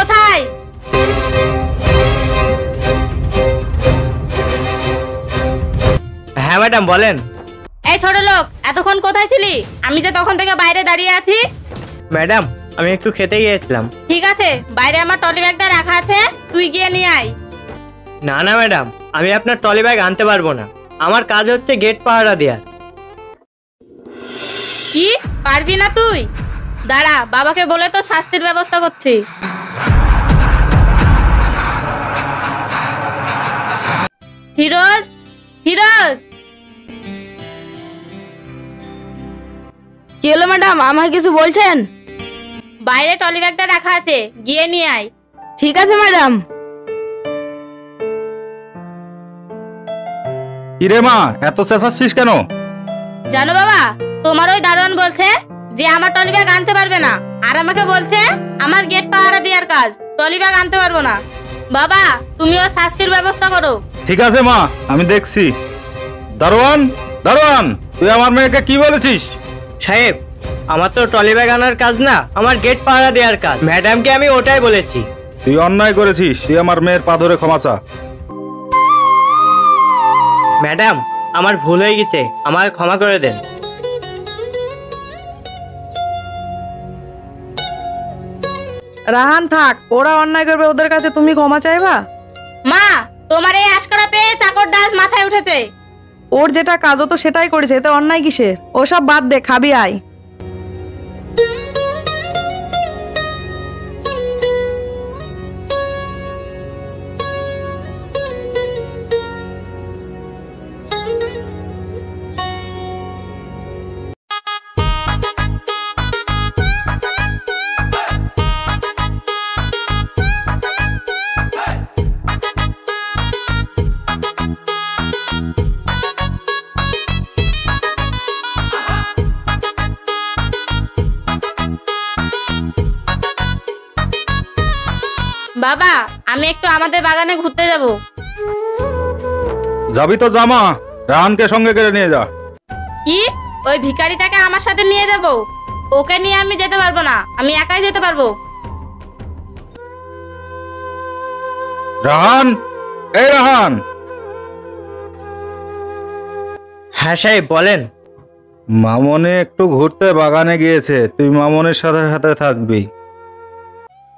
কোথায়? হ্যাঁ ম্যাডাম বলেন। এই ছোট লোক, এতক্ষণ কোথায় ছিলি? আমি যে তখন থেকে বাইরে দাঁড়িয়ে আছি। ম্যাডাম আমি একটু খেতে গিয়েছিলাম। ঠিক আছে, বাইরে আমার ট্রলি ব্যাগটা রাখা আছে, তুই গিয়ে নিয়ে আয়। না না ম্যাডাম, আমি আপনার ট্রলি ব্যাগ আনতে পারবো না। আমার কাজ হচ্ছে গেট পাহারা দেওয়ার। কি পারবি না তুই? দাঁড়া, বাবাকে বলে তো শাস্তির ব্যবস্থা করছি। ফিরোজ, ফিরোজ। কি হলো ম্যাডাম, আমাকে কিছু বলছেন? বাইরে ট্রলি ব্যাগটা রাখা আছে, গিয়ে নিয়ে আয়। ঠিক আছে ম্যাডাম। কিরে মা, এত চেঁচাচ্ছিস কেন? জানো বাবা, তোমার ওই দারোয়ান বলছে যে আমার ট্রলি ব্যাগ আনতে পারবে না, আর আমাকে বলছে আমার গেট পাহারা দেওয়ার কাজ, ট্রলি ব্যাগ আনতে পারবো না। বাবা তুমি ওর শাস্তির ব্যবস্থা করো। ঠিক আছে মা, আমি দেখছি। দারোয়ান, দারোয়ান, তুই আমার মেয়েকে কি বলেছিস? সাহেব, আমার তো ট্রলি ব্যাগ আনার কাজ না, আমার গেট পাহারা দেওয়ার কাজ। ম্যাডামকে আমি ওটাই বলেছি। তুই অন্যায় করেছিস, তুই আমার মেয়ের পা ধরে ক্ষমা চা। ম্যাডাম আমার ভুল হয়ে গেছে, আমাকে ক্ষমা করে দেন। রাহান থাক, ওরা অন্যায় করবে, ওদের কাছে তুমি ক্ষমা চাইবা? মা, তোমার এই আশকারা পেয়ে চাকর ডাস মাথায় উঠেছে। ওর যেটা কাজ ও তো সেটাই করেছে, এতে অন্যায় কিসের? ওসব বাদ দে, খাবি আয়। বাবা আমি একটু আমাদের বাগানে ঘুরতে যাব। যাবি তো জামা, রাহানকে সঙ্গে করে নিয়ে যা। কি? ওই ভিখারিটাকে আমার সাথে নিয়ে যাব? ওকে নিয়ে আমি যেতে পারবো না, আমি একাই যেতে পারবো। রাহান, এই রাহান। হ্যাঁ সাহেব বলেন। মামনি একটু ঘুরতে বাগানে গিয়েছে, তুই মামনির সাথে সাথে থাকবি।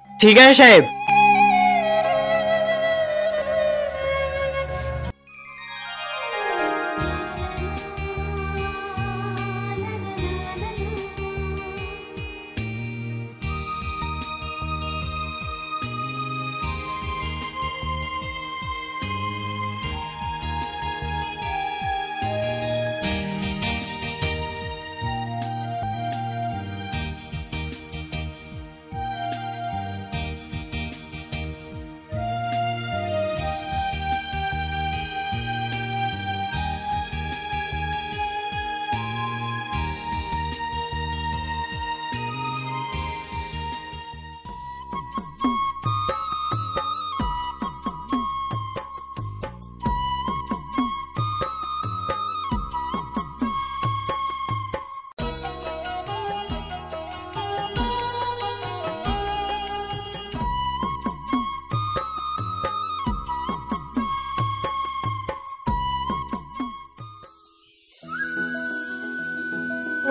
ঠিক আছে সাহেব।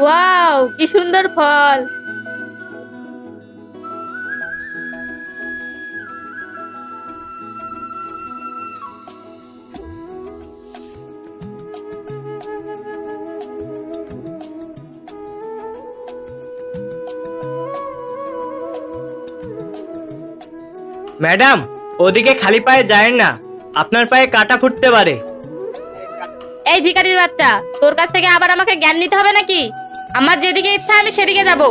ওয়াও, কি সুন্দর ফল। ম্যাডাম ওদিকে খালি পায়ে যায় না, আপনার পায়ে কাঁটা ফুটতে পারে। এই ভিখারির বাচ্চা, তোর কাছ থেকে আবার আমাকে জ্ঞান নিতে হবে নাকি? আমার যেদিকে ইচ্ছা আমি সেদিকে যাব।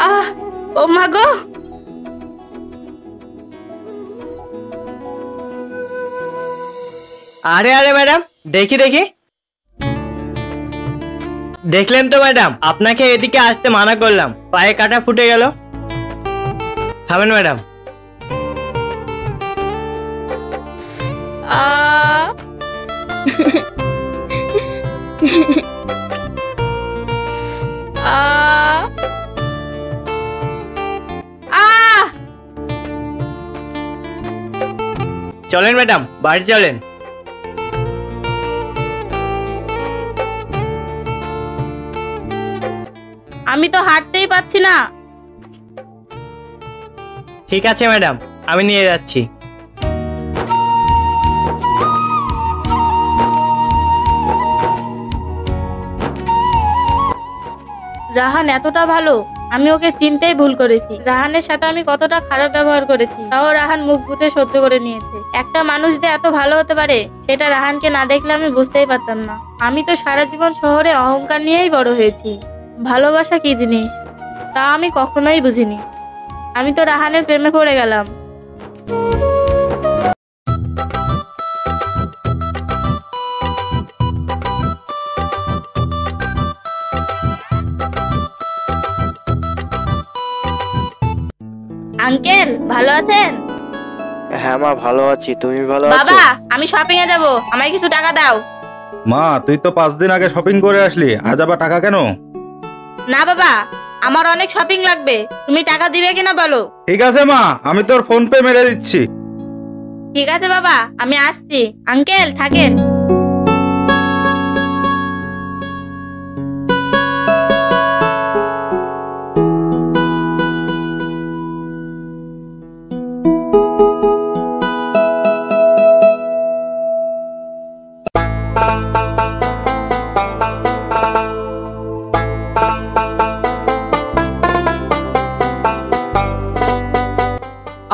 আহ, ও মা গো। আরে আরে ম্যাডাম, দেখি দেখি। দেখলেন তো ম্যাডাম, আপনাকে এদিকে আসতে মানা করলাম, পায়ে কাঁটা ফুটে গেল। থামেন ম্যাডাম। চলেন ম্যাডাম, বাড়ি চলেন। আমি তো হাঁটতেই পাচ্ছি না। ঠিক আছে ম্যাডাম, আমি নিয়ে যাচ্ছি। রাহান এতটা ভালো, আমি ওকে চিনতেই ভুল করেছি। রাহানের সাথে আমি কতটা খারাপ ব্যবহার করেছি, তাও রাহান মুখ বুঝে সহ্য করে নিয়েছে। একটা মানুষ যে এত ভালো হতে পারে সেটা রাহানকে না দেখলে আমি বুঝতেই পারতাম না। আমি তো সারা জীবন শহরে অহংকার নিয়েই বড় হয়েছি। ভালোবাসা কি জিনিস তা আমি কখনোই বুঝিনি। আমি তো রাহানের প্রেমে পড়ে গেলাম। আঙ্কেল ভালো আছেন? হ্যাঁ মা, ভালো আছি। তুমি ভালো আছো? বাবা আমি শপিং এ যাবো, আমায় কিছু টাকা দাও। মা, তুই তো 5 দিন আগে শপিং করে আসলি, আজ আবার টাকা কেন? না বাবা, আমার অনেক শপিং লাগবে, তুমি টাকা দিবে কিনা বলো। ঠিক আছে মা, আমি তোর ফোন পে মেরে দিচ্ছি। ঠিক আছে বাবা, আমি আসছি। আঙ্কেল থাকেন।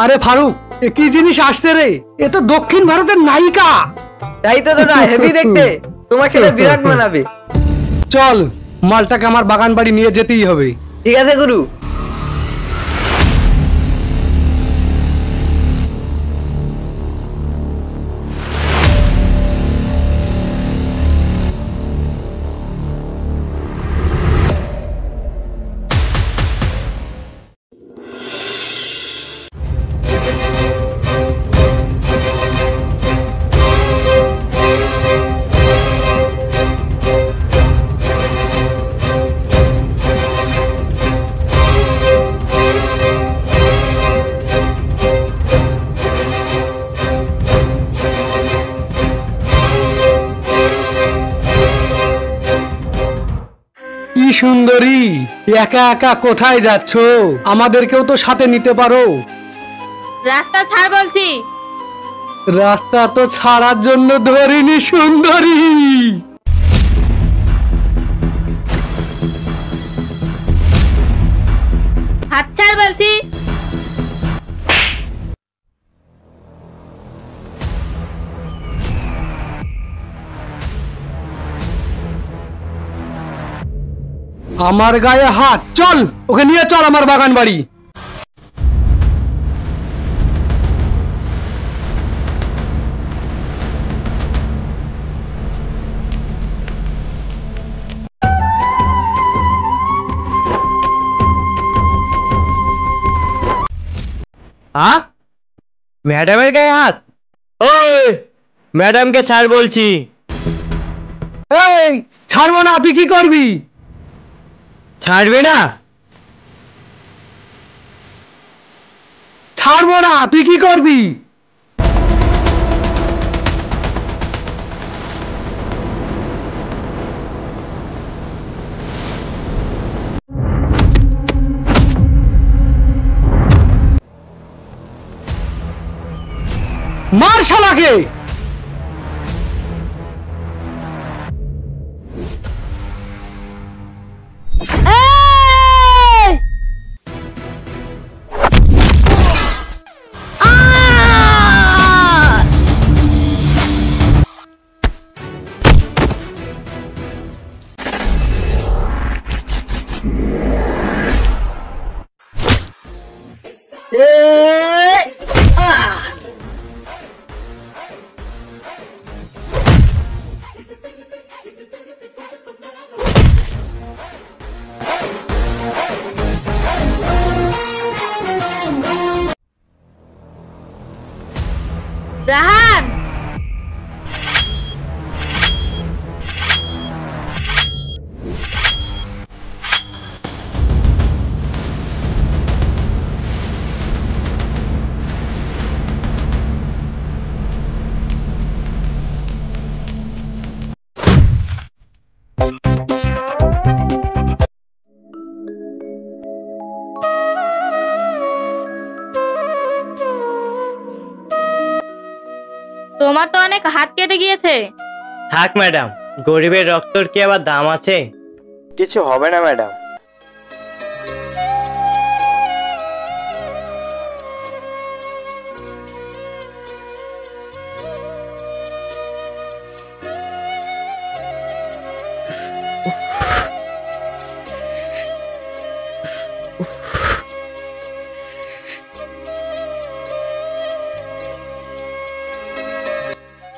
আরে ফারুক, এ কি জিনিস আসছে রে? এ তো দক্ষিণ ভারতের নায়িকা। তাই তো দাদা, হেভি দেখতে, তোমাকে বিরাট মানাবে। চল, মালটাকে আমার বাগান বাড়ি নিয়ে যেতেই হবে। ঠিক আছে গুরু। কি সুন্দরী, একা একা কোথায় যাচ্ছ? আমাদেরকেও তো সাথে নিতে পারো। রাস্তা ছাড় বলছি। রাস্তা তো ছাড়ার জন্য ধরিনি সুন্দরী। হাত ছাড় বলছি। আমার গায়ে হাত, চল ওকে নিয়ে চল আমার বাগান বাড়ি। হ্যাঁ, ম্যাডামের গায়ে হাত? ওই ম্যাডামকে ছাড় বলছি। এই ছাড়বো না, তুই কি করবি? ছাড়বে না? ছাড়বো না, তুই কি করবি? মার শালাকে। রাহান তোমার তো অনেক হাত কেটে গিয়েছে। থাক ম্যাডাম, গরিবের রক্তর কি আবার দাম আছে? কিছু হবে না ম্যাডাম।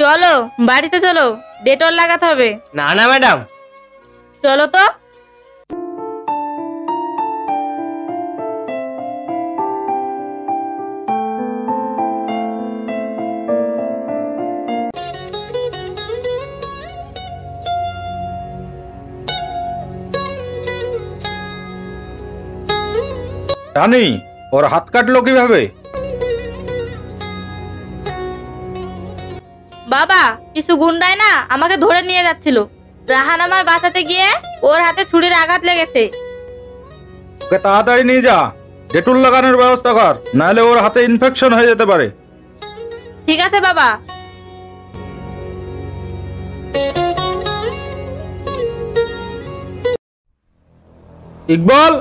চলো বাড়িতে চলো, ডেটল লাগাতে হবে। না না ম্যাডাম। চলো তো। রানী, ওর হাত কাটলো কিভাবে? বাবা, কিছু গুন্ডায় না আমাকে ধরে নিয়ে যাচ্ছিল। রাহান আমার বাঁচাতে গিয়ে ওর হাতে ছুরির আঘাত লেগেছে। ওকে তাড়াতাড়ি নিয়ে যা, ডেটল লাগানোর ব্যবস্থা কর, নাহলে ওর হাতে ইনফেকশন হয়ে যেতে পারে। ঠিক আছে বাবা। ইকবাল,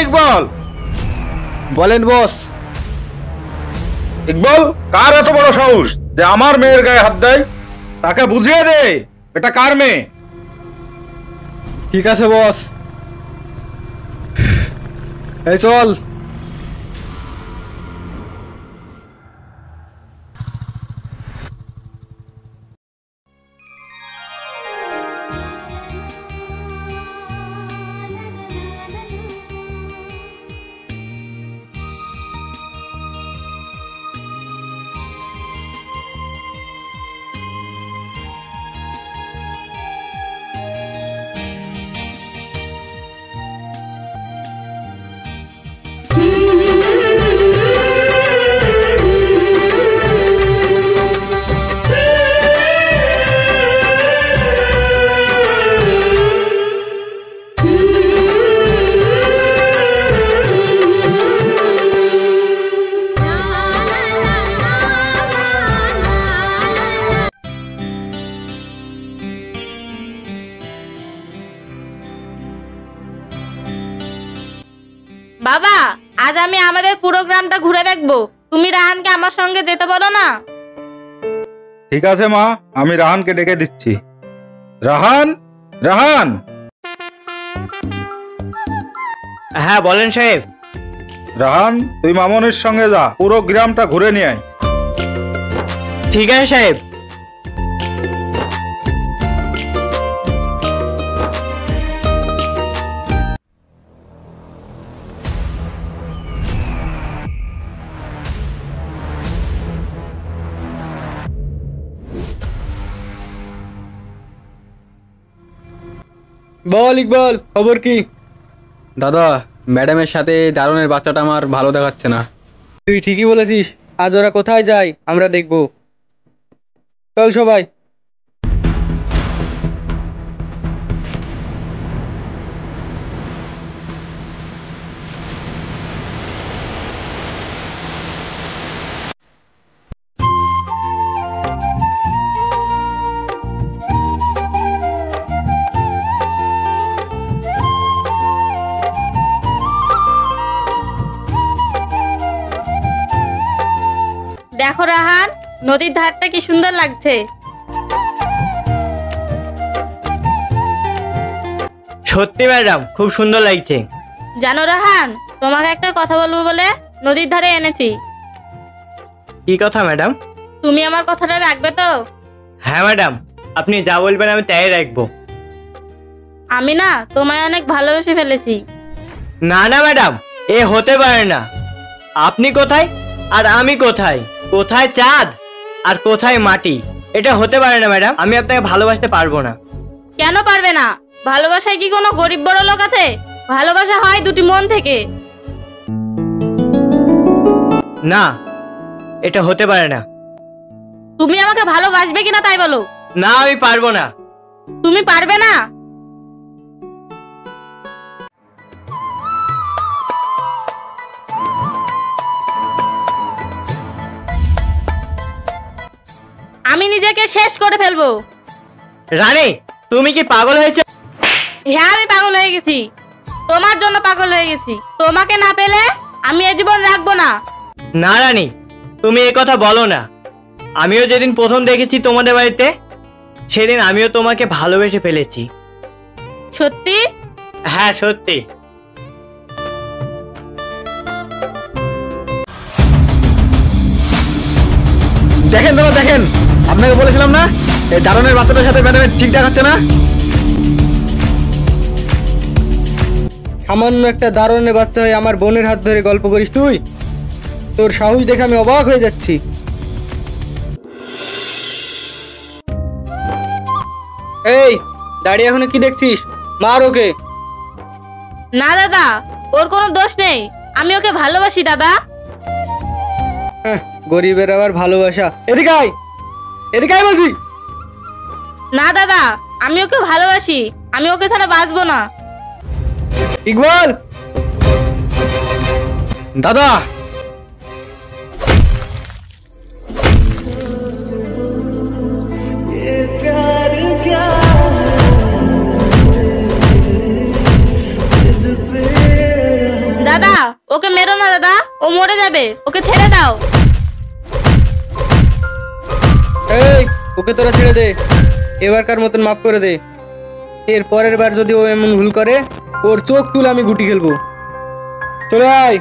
ইকবাল। বলেন বস। ইকবাল, কার এত বড় সাহস যে আমার মেয়ের গায়ে হাত দেয়? তাকে বুঝিয়ে দে এটা কার মেয়ে। ঠিক আছে বস। এই চল। বাবা, আজ আমি আমাদের পুরো গ্রামটা ঘুরে দেখবো। তুমি রাহানকে আমার সঙ্গে যেতে বলো না। ঠিক আছে মা, আমি রাহানকে ডেকে দিচ্ছি। রাহান, রাহান। হ্যাঁ বলেন সাহেব। রাহান, তুই মামনের সঙ্গে যা, পুরো গ্রামটা ঘুরে নিয়ে আয়। ঠিক আছে সাহেব। বল ইকবাল, খবর কি? দাদা, ম্যাডামের সাথে দারুণের বাচ্চাটা আমার ভালো দেখাচ্ছে না। তুই ঠিকই বলেছিস, আজ ওরা কোথায় যায় আমরা দেখব। চল সবাই। দেখো রাহান, নদীর ধারটা কি সুন্দর লাগছে। সত্যি ম্যাডাম, খুব সুন্দর লাগছে। জানো রাহান, তোমাকে একটা কথা বলবো বলে নদীর ধারে এনেছি। কি কথা ম্যাডাম? তুমি আমার কথাটা রাখবে তো? হ্যাঁ ম্যাডাম, আপনি যা বলবেন আমি তাই রাখবো। আমি না তোমায় অনেক ভালোবেসে ফেলেছি। না না ম্যাডাম, এ হতে পারে না। আপনি কোথায় আর আমি কোথায়? কোথায় চাঁদ আর কোথায় মাটি? এটা হতে পারে না ম্যাডাম, আমি আপনাকে ভালোবাসতে পারবো না। কেন পারবে না? ভালোবাসায় কি কোনো গরিব বড় লোক আছে? ভালোবাসা হয় দুটি মন থেকে। না, এটা হতে পারে না। তুমি আমাকে ভালোবাসবে কিনা তাই বলো। না, আমি পারবো না। তুমি পারবে না? আমি নিজেকে শেষ করে ফেলবো। রানী, তুমি কি পাগল হয়েছে? হ্যাঁ, আমি পাগল হয়ে গেছি, তোমার জন্য পাগল হয়ে গেছি। তোমাকে না পেলে আমি এ জীবন রাখবো না। না রানী, তুমি এ কথা বলো না। আমিও যেদিন প্রথম দেখেছি তোমাদের বাড়িতে, সেদিন আমিও তোমাকে ভালোবেসে ফেলেছি। সত্যি? হ্যাঁ, সত্যি। দেখেন দাদা, দেখেন, আপনাকে বলেছিলাম না এই দারুণের বাচ্চাটার সাথে ম্যাডামের ঠিক দেখাচ্ছে না। সামান্য একটা দারুণের বাচ্চা হয়ে আমার বোনের হাত ধরে গল্প করিস তুই? তোর সাহস দেখে আমি অবাক হয়ে যাচ্ছি। এই দাঁড়িয়ে এখনো কি দেখছিস? মার ওকে। না দাদা, ওর কোনো দোষ নেই, আমি ওকে ভালোবাসি দাদা। হ্যাঁ, গরিবের আবার ভালোবাসা। এদিকে আয়, এদিকে আয় বলছি। না দাদা, আমি ওকে ভালোবাসি, আমি ওকে ছাড়া বাঁচবো না। ইকবাল, দাদা, দাদা, ওকে মেরো না দাদা, ও মরে যাবে, ওকে ছেড়ে দাও। এই ওকে তোরা ছেড়ে দে, এবারকার মতন মাফ করে দে। এর পরের বার যদি ও এমন ভুল করে, ওর চোখ তুলে আমি গুটি খেলবো। চলে আয়।